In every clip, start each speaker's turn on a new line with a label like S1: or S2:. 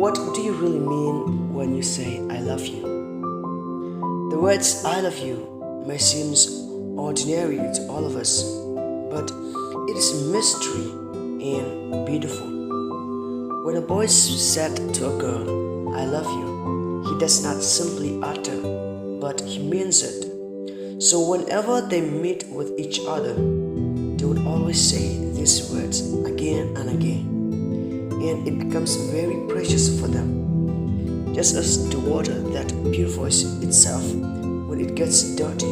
S1: What do you really mean when you say I love you? The words I love you may seem ordinary to all of us, but it is mystery and beautiful. When a boy said to a girl, I love you, he does not simply utter, but he means it. So whenever they meet with each other, they would always say these words again and again, and it becomes very precious for them, just as the water that purifies itself when it gets dirty.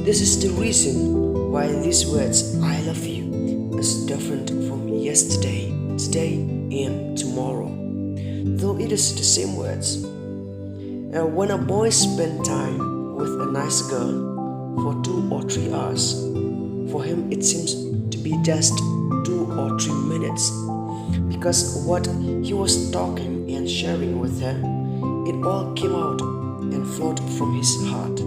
S1: This is the reason why these words I love you is different from yesterday, today, and tomorrow, though it is the same words. When a boy spends time with a nice girl for 2 or 3 hours, for him it seems to be just 2 or 3 minutes, because what he was talking and sharing with her, it all came out and flowed from his heart.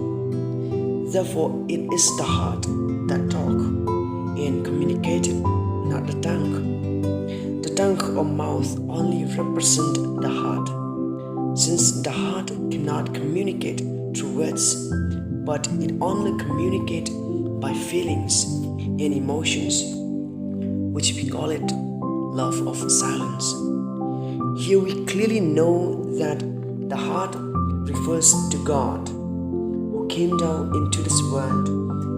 S1: Therefore, it is the heart that talk and communicated, not the tongue. The tongue or mouth only represent the heart, since the heart cannot communicate through words, but it only communicates by feelings and emotions, which we call it love of silence. Here we clearly know that the heart refers to God, who came down into this world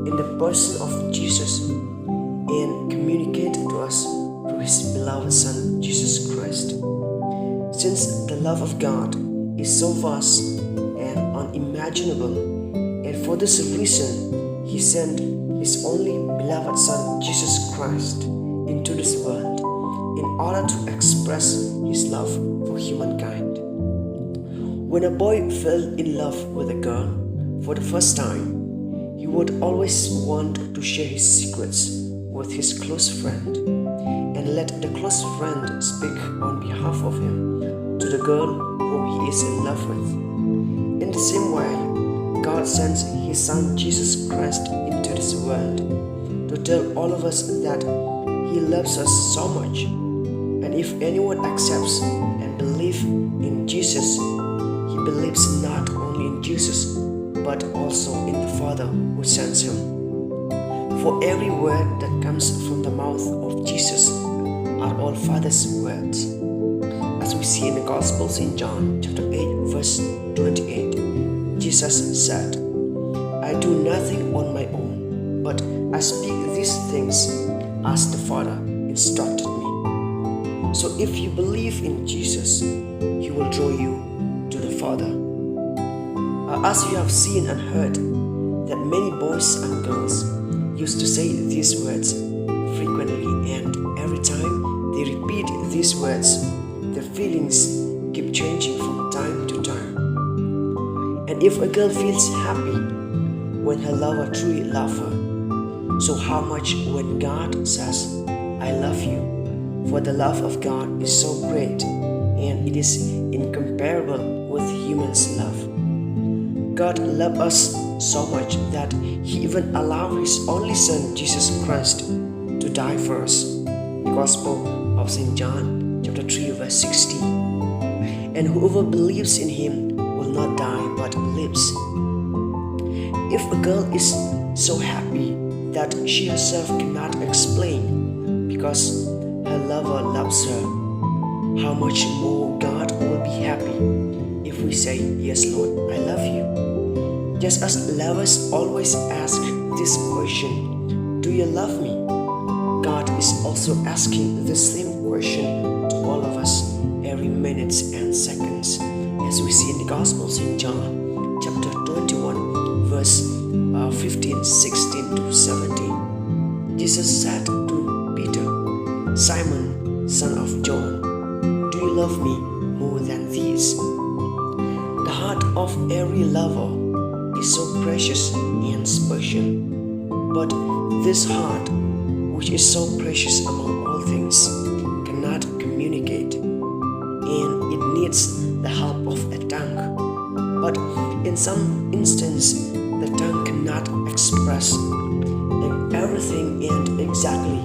S1: in the person of Jesus and communicated to us through his beloved Son, Jesus Christ. Since the love of God is so vast and unimaginable, and for this reason he sent his only beloved Son, Jesus Christ, into this world in order to express his love for humankind. When a boy fell in love with a girl for the first time, he would always want to share his secrets with his close friend and let the close friend speak on behalf of him to the girl whom he is in love with. In the same way, God sends his Son Jesus Christ into this world to tell all of us that he loves us so much, and if anyone accepts and believes in Jesus, he believes not only in Jesus but also in the Father who sends him. For every word that comes from the mouth of Jesus are all Father's words. As we see in the Gospels in John chapter 8 verse 28, Jesus said, I do nothing on my own, but I speak these things as the Father instructed me. So if you believe in Jesus, he will draw you to the Father. As you have seen and heard that many boys and girls used to say these words frequently, and every time they repeat these words, their feelings keep changing from time to time. And if a girl feels happy when her lover truly loves her, so how much when God says, I love you? For the love of God is so great, and it is incomparable with humans' love. God loved us so much that he even allowed his only Son, Jesus Christ, to die for us. The Gospel of St. John chapter 3 verse 16. And whoever believes in him will not die but lives. If a girl is so happy that she herself cannot explain because her lover loves her, how much more God will be happy if we say, yes Lord, I love you. Just as lovers always ask this question, do you love me? God is also asking the same question to all of us every minute and seconds, as we see in the Gospels in John chapter 21 verse 15, 16 to 17. Jesus said to Peter, Simon, son of John, do you love me more than these? The heart of every lover is so precious and special, but this heart, which is so precious among all things, cannot communicate, and it needs the help of a tongue. But in some instances, the tongue cannot express everything and exactly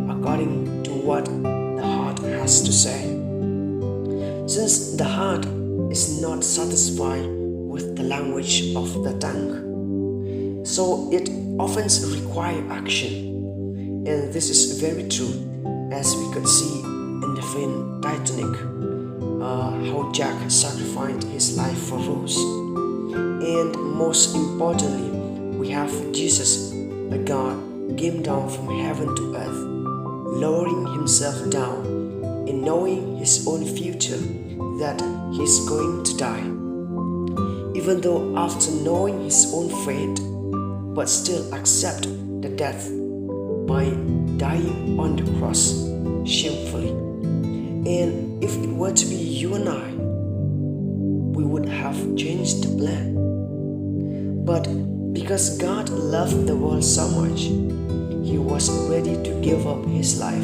S1: according to what the heart has to say. since the heart is not satisfied with the language of the tongue, so it often requires action. And this is very true, as we could see in the film Titanic, how Jack sacrificed his life for Rose. And most importantly, we have Jesus, a God came down from heaven to earth, lowering himself down and knowing his own future, that he's going to die. Even though after knowing his own fate, but still accept the death by dying on the cross shamefully. And if it were to be you and I, we would have changed the plan. But because God loved the world so much, he was ready to give up his life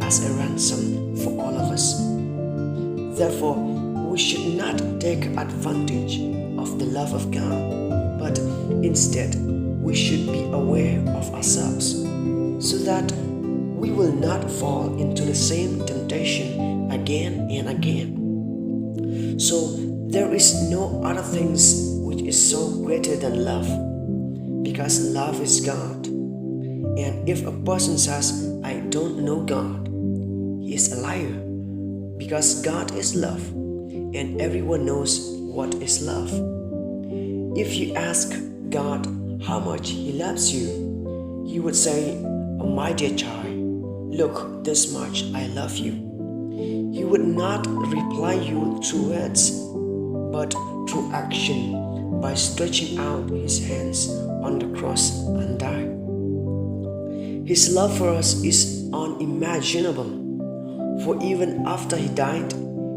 S1: as a ransom for all of us. Therefore, we should not take advantage of the love of God, but instead we should be aware of ourselves, so that we will not fall into the same temptation again and again. So there is no other things which is so greater than love, because love is God. And if a person says, I don't know God, he is a liar, because God is love, and everyone knows what is love. If you ask God how much he loves you, he would say, my dear child, look, this much I love you. He would not reply you through words, but through action, by stretching out his hands on the cross and die. His love for us is unimaginable, for even after he died,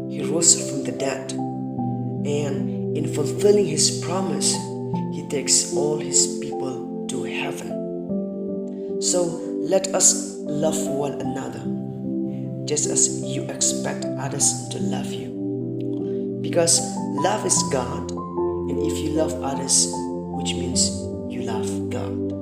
S1: he rose from the dead, and in fulfilling his promise, he takes all his people to heaven. So let us love one another, just as you expect others to love you. Because love is God, and if you love others, which means you love God.